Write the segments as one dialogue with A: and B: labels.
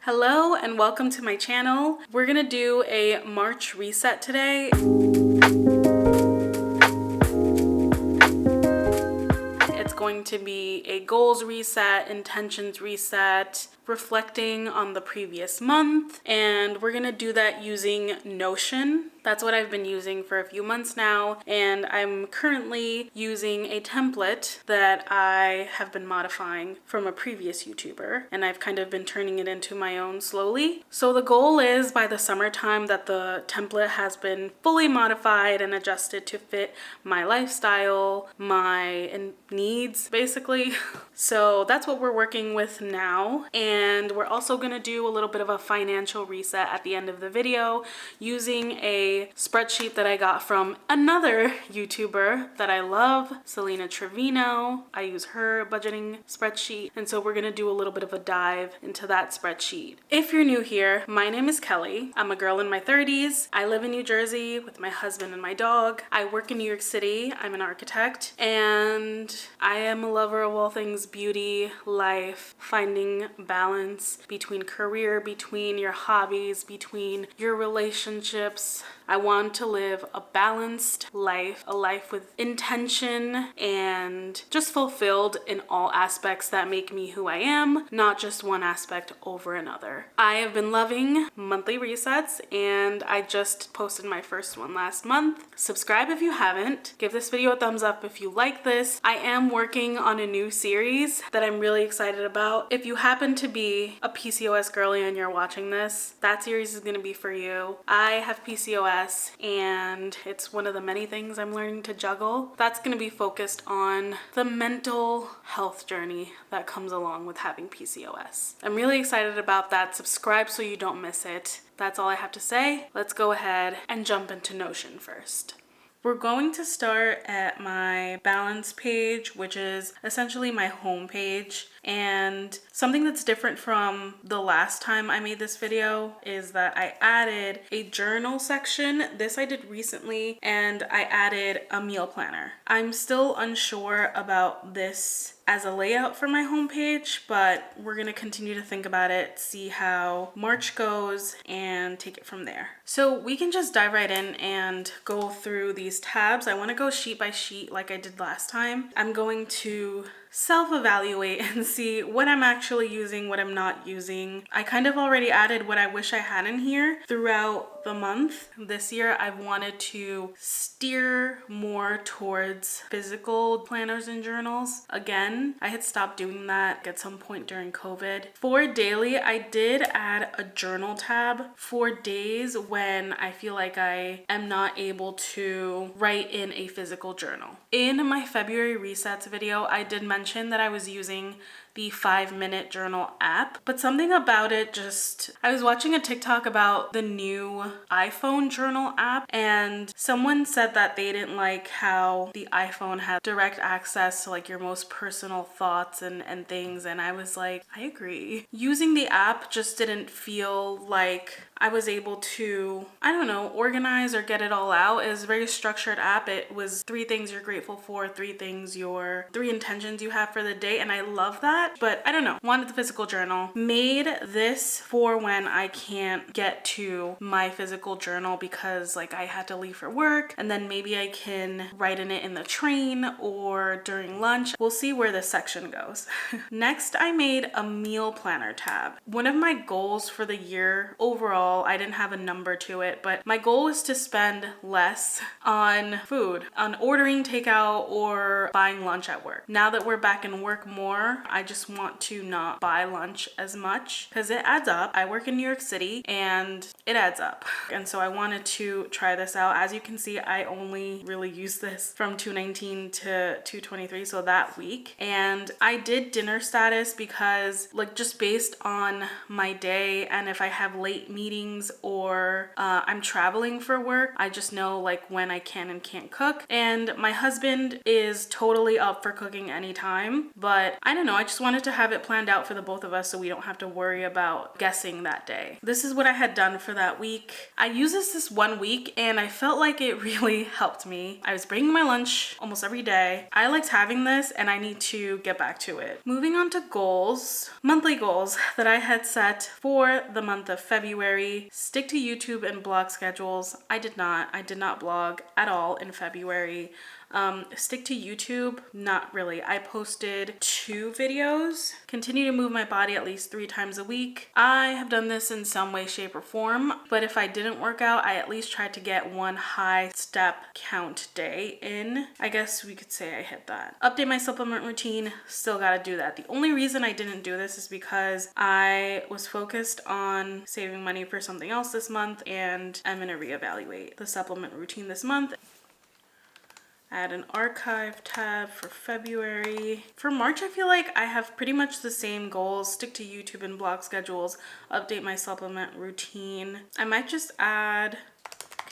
A: Hello and welcome to my channel. We're gonna do a March reset today. It's going to be a goals reset, intentions reset, reflecting on the previous month, and we're gonna do that using Notion. That's what I've been using for a few months now, and I'm currently using a template that I have been modifying from a previous YouTuber, and I've kind of been turning it into my own slowly. So the goal is by the summertime that the template has been fully modified and adjusted to fit my lifestyle, my needs, basically. So that's what we're working with now, and we're also gonna do a little bit of a financial reset at the end of the video using a spreadsheet that I got from another YouTuber that I love, Selena Trevino. I use her budgeting spreadsheet, and so we're gonna do a little bit of a dive into that spreadsheet. If you're new here, my name is Kelly. I'm a girl in my 30s. I live in New Jersey with my husband and my dog. I work in New York City. I'm an architect, and I am a lover of all things beauty, life, finding balance between career, between your hobbies, between your relationships. I want to live a balanced life, a life with intention and just fulfilled in all aspects that make me who I am, not just one aspect over another. I have been loving monthly resets, and I just posted my first one last month. Subscribe if you haven't. Give this video a thumbs up if you like this. I am working on a new series that I'm really excited about. If you happen to be a PCOS girly and you're watching this, that series is going to be for you. I have PCOS, and it's one of the many things I'm learning to juggle. That's going to be focused on the mental health journey that comes along with having PCOS. I'm really excited about that. Subscribe so you don't miss it. That's all I have to say. Let's go ahead and jump into Notion first. We're going to start at my balance page, which is essentially my home page. And something that's different from the last time I made this video is that I added a journal section. This I did recently, and I added a meal planner. I'm still unsure about this as a layout for my homepage, but we're gonna continue to think about it, see how March goes, and take it from there. So we can just dive right in and go through these tabs. I wanna go sheet by sheet like I did last time. I'm going to self-evaluate and see what I'm actually using, what I'm not using. I kind of already added what I wish I had in here throughout the month. This year I've wanted to steer more towards physical planners and journals. Again, I had stopped doing that at some point during COVID. For daily, I did add a journal tab for days when I feel like I am not able to write in a physical journal. In my February resets video, I did mention that I was using the 5-minute journal app, but something about it I was watching a TikTok about the new iPhone journal app, and someone said that they didn't like how the iPhone had direct access to like your most personal thoughts and things, and I was like, I agree. Using the app just didn't feel like I was able to, I don't know, organize or get it all out. It was a very structured app. It was 3 things you're grateful for, 3 intentions you have for the day, and I love that. But I don't know, wanted the physical journal. Made this for when I can't get to my physical journal because like I had to leave for work, and then maybe I can write in it in the train or during lunch. We'll see where this section goes. Next, I made a meal planner tab. One of my goals for the year overall, I didn't have a number to it, but my goal was to spend less on food, on ordering takeout or buying lunch at work. Now that we're back in work more, I just want to not buy lunch as much because it adds up. I work in New York City and it adds up. And so I wanted to try this out. As you can see, I only really used this from 219 to 223, so that week. And I did dinner status because like just based on my day and if I have late meetings meetings or I'm traveling for work. I just know like when I can and can't cook. And my husband is totally up for cooking anytime, but I don't know, I just wanted to have it planned out for the both of us so we don't have to worry about guessing that day. This is what I had done for that week. I used this 1 week and I felt like it really helped me. I was bringing my lunch almost every day. I liked having this and I need to get back to it. Moving on to goals, monthly goals that I had set for the month of February. Stick to YouTube and blog schedules. I did not blog at all in February. Stick to YouTube, not really. I posted 2 videos. Continue to move my body at least 3 times a week. I have done this in some way, shape, or form, but if I didn't work out, I at least tried to get 1 high step count day in. I guess we could say I hit that. Update my supplement routine, still gotta do that. The only reason I didn't do this is because I was focused on saving money for something else this month, and I'm gonna reevaluate the supplement routine this month. Add an archive tab for February. For March, I feel like I have pretty much the same goals. Stick to YouTube and blog schedules, update my supplement routine. I might just add,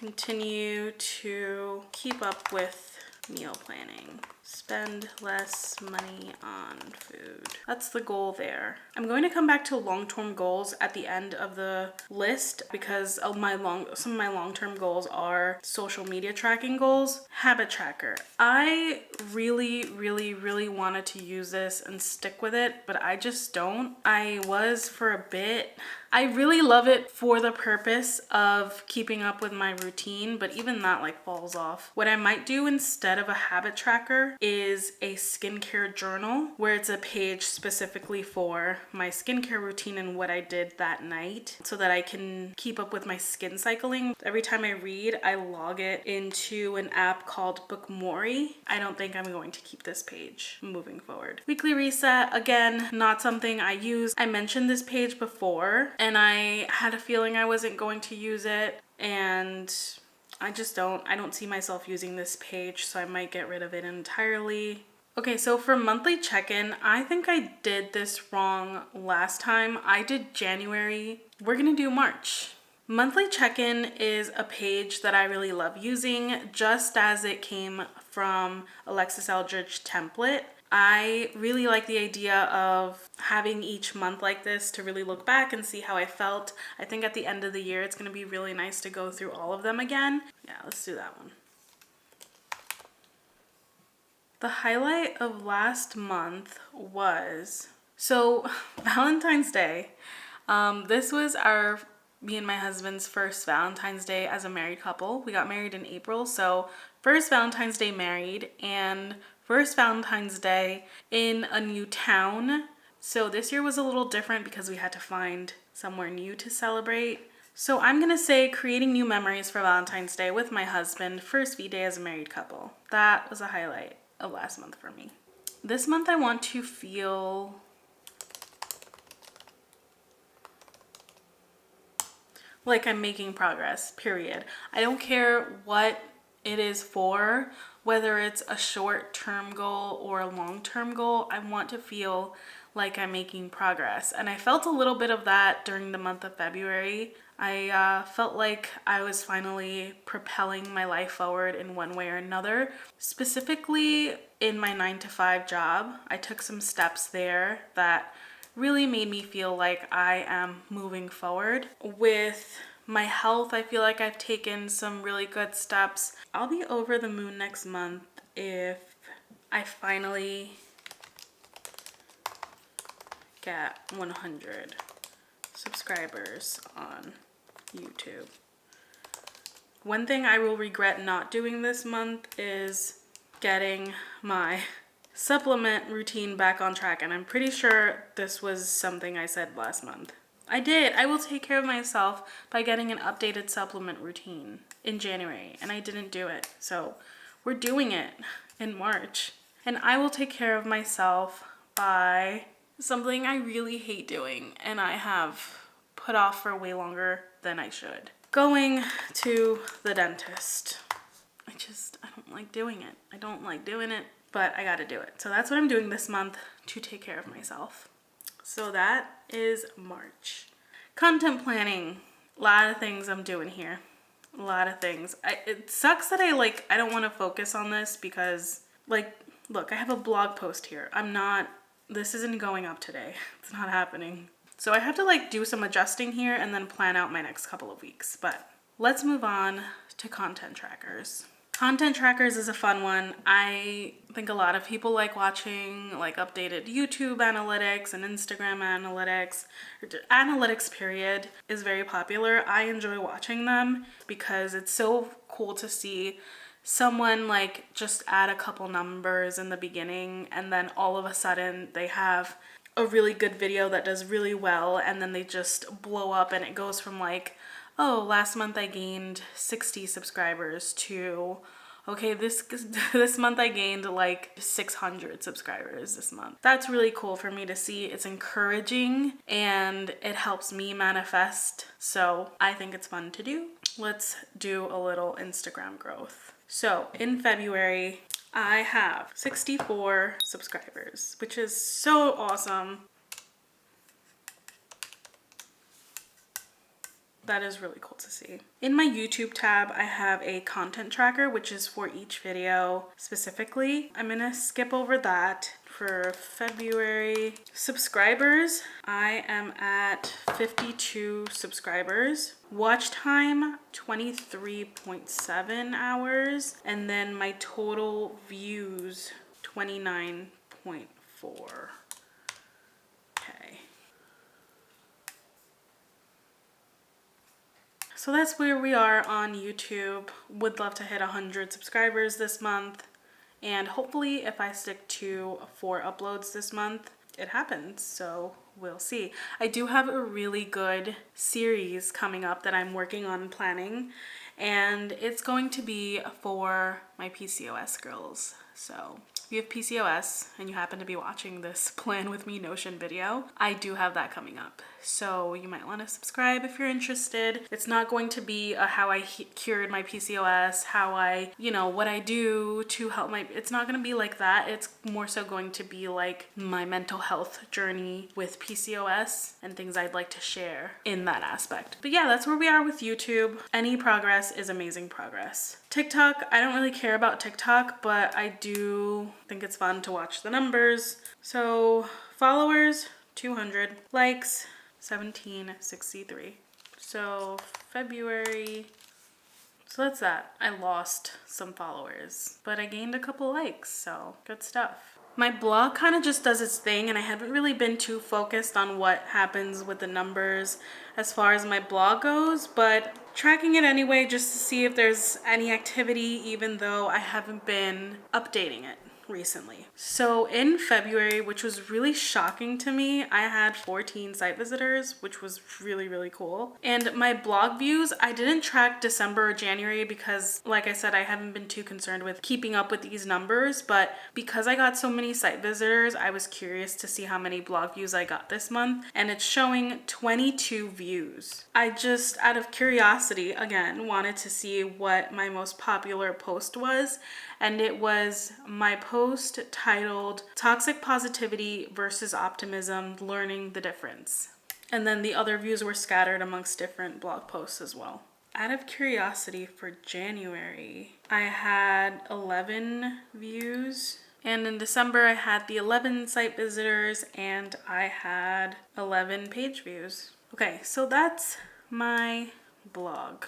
A: continue to keep up with meal planning. Spend less money on food. That's the goal there. I'm going to come back to long-term goals at the end of the list because of some of my long-term goals are social media tracking goals. Habit tracker. I really wanted to use this and stick with it, but I just don't. I was for a bit. I really love it for the purpose of keeping up with my routine, but even that like falls off. What I might do instead of a habit tracker is a skincare journal where it's a page specifically for my skincare routine and what I did that night so that I can keep up with my skin cycling. Every time I read, I log it into an app called Bookmori. I don't think I'm going to keep this page moving forward. Weekly reset, again, not something I use. I mentioned this page before and I had a feeling I wasn't going to use it, and I don't see myself using this page, so I might get rid of it entirely. Okay, so for monthly check-in, I think I did this wrong last time. I did January. We're gonna do March. Monthly check-in is a page that I really love using, just as it came from Alexis Eldridge template. I really like the idea of having each month like this to really look back and see how I felt. I think at the end of the year, it's gonna be really nice to go through all of them again. Yeah, let's do that one. The highlight of last month was, so Valentine's Day. This was me and my husband's first Valentine's Day as a married couple. We got married in April, so first Valentine's Day married and first Valentine's Day in a new town. So this year was a little different because we had to find somewhere new to celebrate. So I'm gonna say creating new memories for Valentine's Day with my husband, first V-Day as a married couple. That was a highlight of last month for me. This month I want to feel like I'm making progress, period. I don't care what it is for, whether it's a short-term goal or a long-term goal. I want to feel like I'm making progress. And I felt a little bit of that during the month of February. I felt like I was finally propelling my life forward in one way or another. Specifically in my 9-to-5 job, I took some steps there that really made me feel like I am moving forward. With my health, I feel like I've taken some really good steps. I'll be over the moon next month if I finally get 100 subscribers on YouTube. One thing I will regret not doing this month is getting my supplement routine back on track, and I'm pretty sure this was something I said last month. I did. I will take care of myself by getting an updated supplement routine in January, and I didn't do it. So we're doing it in March. And I will take care of myself by something I really hate doing, and I have put off for way longer than I should. Going to the dentist. I don't like doing it. I don't like doing it, but I gotta do it. So that's what I'm doing this month to take care of myself. So that is March. Content planning. A lot of things I'm doing here. A lot of things. It sucks that I don't want to focus on this because, like, look, I have a blog post here. This isn't going up today. It's not happening. So I have to like do some adjusting here and then plan out my next couple of weeks. But let's move on to content trackers. Content trackers is a fun one. I think a lot of people like watching like updated YouTube analytics and Instagram analytics. Analytics period is very popular. I enjoy watching them because it's so cool to see someone like just add a couple numbers in the beginning and then all of a sudden they have a really good video that does really well and then they just blow up and it goes from like, oh, last month I gained 60 subscribers to, okay, this month I gained like 600 subscribers this month. That's really cool for me to see. It's encouraging and it helps me manifest. So I think it's fun to do. Let's do a little Instagram growth. So in February, I have 64 subscribers, which is so awesome. That is really cool to see. In my YouTube tab, I have a content tracker, which is for each video specifically. I'm gonna skip over that. For February subscribers, I am at 52 subscribers. Watch time, 23.7 hours. And then my total views, 29.4. So that's where we are on YouTube. Would love to hit 100 subscribers this month. And hopefully if I stick to 4 uploads this month, it happens. So we'll see. I do have a really good series coming up that I'm working on planning. And it's going to be for my PCOS girls. So if you have PCOS and you happen to be watching this Plan With Me Notion video, I do have that coming up. So you might want to subscribe if you're interested. It's not going to be a how I cured my PCOS, how I, what I do to help it's not going to be like that. It's more so going to be like my mental health journey with PCOS and things I'd like to share in that aspect. But yeah, that's where we are with YouTube. Any progress is amazing progress. TikTok, I don't really care about TikTok, but I do think it's fun to watch the numbers. So followers, 200. Likes, 1763. So February, so that's that. I lost some followers, but I gained a couple likes, so good stuff. My blog kind of just does its thing and I haven't really been too focused on what happens with the numbers as far as my blog goes, but tracking it anyway just to see if there's any activity even though I haven't been updating it recently. So in February, which was really shocking to me, I had 14 site visitors, which was really, really cool. And my blog views, I didn't track December or January because, like I said, I haven't been too concerned with keeping up with these numbers, but because I got so many site visitors, I was curious to see how many blog views I got this month, and it's showing 22 views. I just, out of curiosity, again, wanted to see what my most popular post was, and it was my post titled Toxic Positivity versus Optimism, Learning the Difference. And then the other views were scattered amongst different blog posts as well. Out of curiosity, for January, I had 11 views. And in December, I had the 11 site visitors and I had 11 page views. Okay, so that's my blog.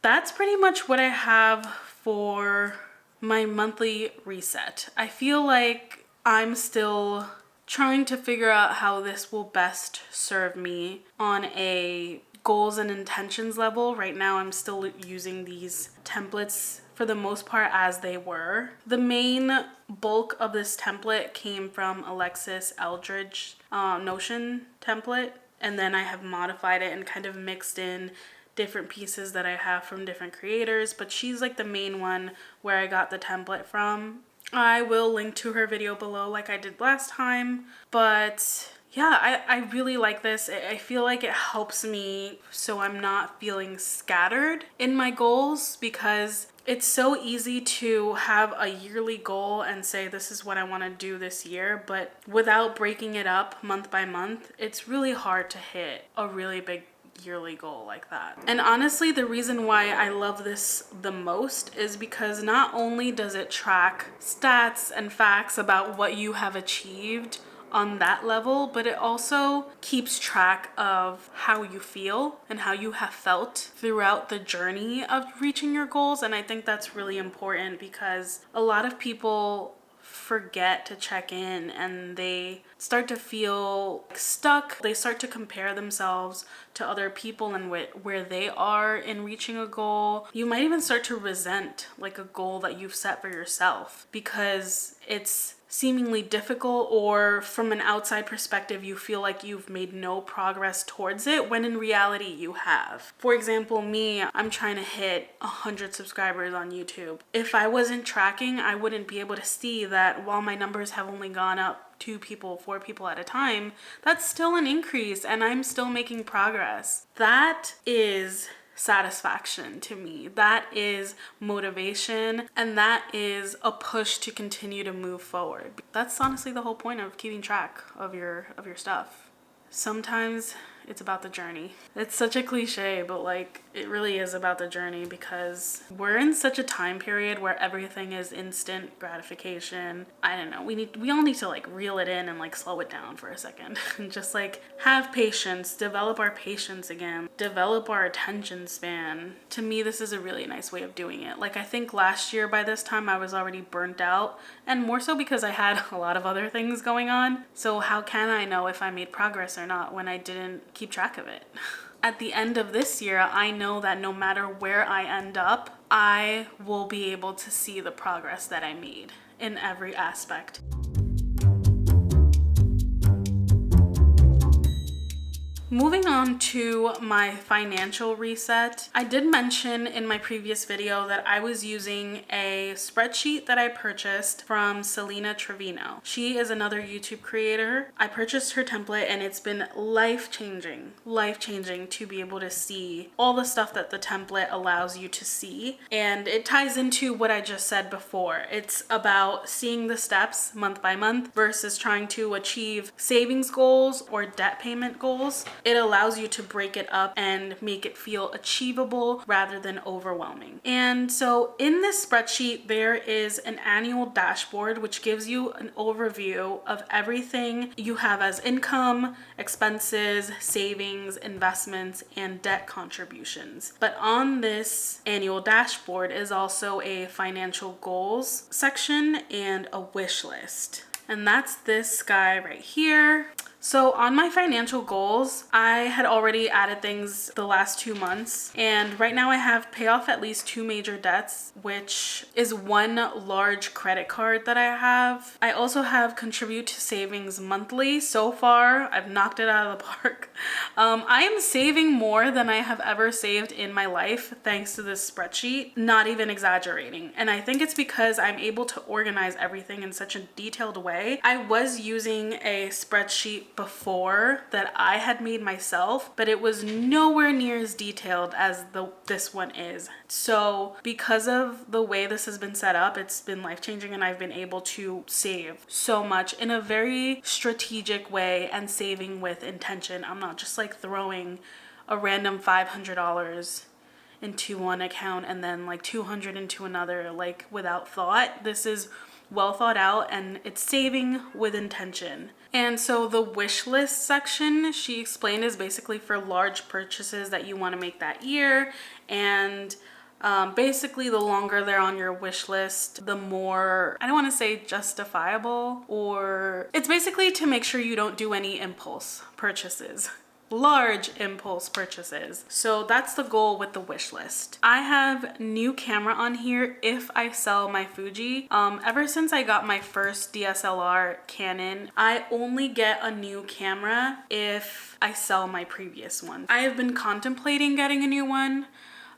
A: That's pretty much what I have for my monthly reset. I feel like I'm still trying to figure out how this will best serve me on a goals and intentions level. Right now, I'm still using these templates for the most part as they were. The main bulk of this template came from Alexis Eldridge Notion template, and then I have modified it and kind of mixed in different pieces that I have from different creators, but she's like the main one where I got the template from. I will link to her video below like I did last time, but yeah, I really like this. I feel like it helps me so I'm not feeling scattered in my goals, because it's so easy to have a yearly goal and say this is what I want to do this year, but without breaking it up month by month, it's really hard to hit a really big yearly goal like that. And honestly, the reason why I love this the most is because not only does it track stats and facts about what you have achieved on that level, but it also keeps track of how you feel and how you have felt throughout the journey of reaching your goals. And I think that's really important because a lot of people forget to check in and they start to feel stuck. They start to compare themselves to other people and where they are in reaching a goal. You might even start to resent like a goal that you've set for yourself because it's seemingly difficult, or from an outside perspective you feel like you've made no progress towards it when in reality you have. For example, me, I'm trying to hit 100 subscribers on YouTube. If I wasn't tracking, I wouldn't be able to see that while my numbers have only gone up 2 people, 4 people at a time, that's still an increase and I'm still making progress. That is satisfaction to me. That is motivation, and that is a push to continue to move forward. That's honestly the whole point of keeping track of your stuff. Sometimes it's about the journey. It's such a cliche, but like it really is about the journey because we're in such a time period where everything is instant gratification. I don't know. We all need to like reel it in and like slow it down for a second and just like have patience, develop our patience again, develop our attention span. To me, this is a really nice way of doing it. Like I think last year by this time I was already burnt out, and more so because I had a lot of other things going on. So how can I know if I made progress or not when I didn't keep track of it? At the end of this year, I know that no matter where I end up, I will be able to see the progress that I made in every aspect. Moving on to my financial reset, I did mention in my previous video that I was using a spreadsheet that I purchased from Selena Trevino. She is another YouTube creator. I purchased her template and it's been life-changing to be able to see all the stuff that the template allows you to see. And it ties into what I just said before. It's about seeing the steps month by month versus trying to achieve savings goals or debt payment goals. It allows you to break it up and make it feel achievable rather than overwhelming. And so in this spreadsheet, there is an annual dashboard which gives you an overview of everything you have as income, expenses, savings, investments, and debt contributions. But on this annual dashboard is also a financial goals section and a wish list. And that's this guy right here. So on my financial goals, I had already added things the last 2 months, and right now I have pay off at least 2 major debts, which is 1 large credit card that I have. I also have contribute to savings monthly. So far, I've knocked it out of the park. I am saving more than I have ever saved in my life thanks to this spreadsheet, not even exaggerating. And I think it's because I'm able to organize everything in such a detailed way. I was using a spreadsheet before that I had made myself, but it was nowhere near as detailed as this one is. So because of the way this has been set up, it's been life-changing, and I've been able to save so much in a very strategic way and saving with intention. I'm not just like throwing a random $500 into one account and then like 200 into another, like without thought. This is well thought out and it's saving with intention. And so the wish list section, she explained, is basically for large purchases that you want to make that year. And basically the longer they're on your wish list, the more, I don't want to say justifiable, or it's basically to make sure you don't do any impulse purchases. Large impulse purchases. So that's the goal with the wish list. I have new camera on here if I sell my Fuji. Ever since I got my first DSLR Canon, I only get a new camera if I sell my previous one. I have been contemplating getting a new one.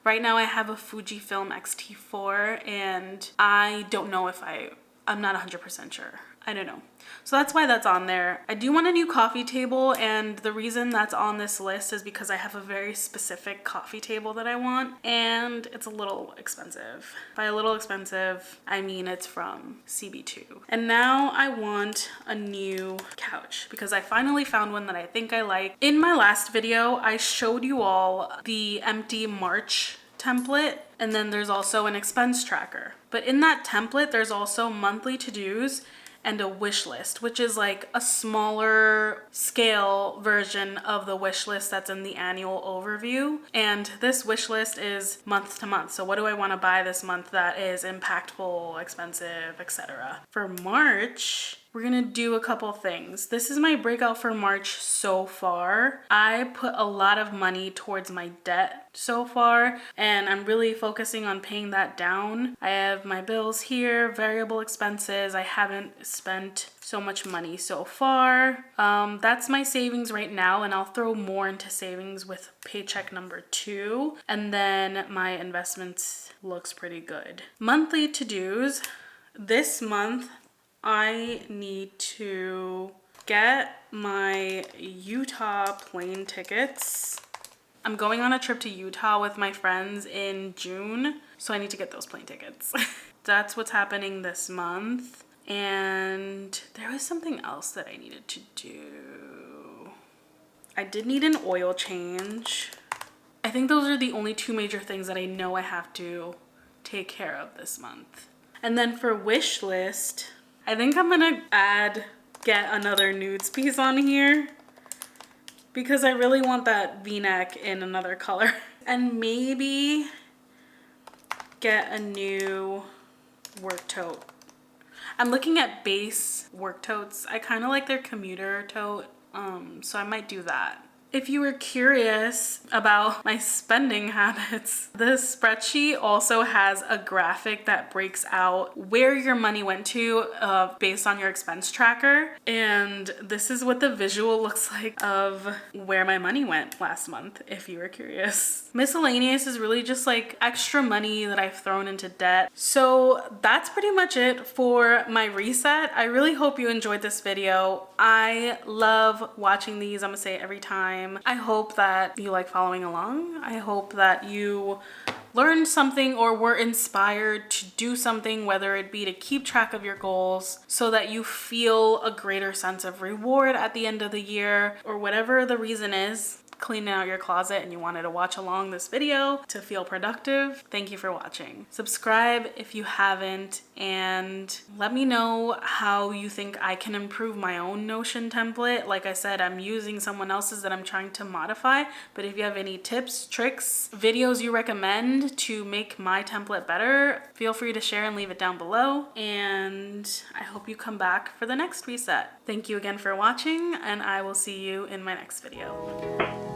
A: Right now I have a Fujifilm X-T4 and I don't know if I'm not 100% sure. I don't know. So that's why that's on there. I do want a new coffee table, and the reason that's on this list is because I have a very specific coffee table that I want, and it's a little expensive. By a little expensive, I mean it's from CB2. And now I want a new couch because I finally found one that I think I like. In my last video, I showed you all the empty March template, and then there's also an expense tracker. But in that template, there's also monthly to-dos and a wish list, which is like a smaller scale version of the wish list that's in the annual overview. And this wish list is month to month. So what do I want to buy this month that is impactful, expensive, etc. For March, we're gonna do a couple things. This is my breakout for March so far. I put a lot of money towards my debt so far, and I'm really focusing on paying that down. I have my bills here, variable expenses. I haven't spent so much money so far. That's my savings right now, and I'll throw more into savings with paycheck number 2. And then my investments looks pretty good. Monthly to-dos. This month, I need to get my Utah plane tickets. I'm going on a trip to Utah with my friends in June, so I need to get those plane tickets. That's what's happening this month. And there was something else that I needed to do. I did need an oil change. I think those are the only 2 major things that I know I have to take care of this month. And then for wish list, I think I'm gonna get another nudes piece on here because I really want that V-neck in another color. And maybe get a new work tote. I'm looking at base work totes. I kind of like their commuter tote, so I might do that. If you were curious about my spending habits, this spreadsheet also has a graphic that breaks out where your money went to based on your expense tracker. And this is what the visual looks like of where my money went last month, if you were curious. Miscellaneous is really just like extra money that I've thrown into debt. So that's pretty much it for my reset. I really hope you enjoyed this video. I love watching these. I'm gonna say it every time. I hope that you like following along. I hope that you learned something or were inspired to do something, whether it be to keep track of your goals so that you feel a greater sense of reward at the end of the year, or whatever the reason is, cleaning out your closet and you wanted to watch along this video to feel productive. Thank you for watching. Subscribe if you haven't, and let me know how you think I can improve my own Notion template. Like I said, I'm using someone else's that I'm trying to modify, but if you have any tips, tricks, videos you recommend to make my template better, feel free to share and leave it down below. And I hope you come back for the next reset. Thank you again for watching, and I will see you in my next video.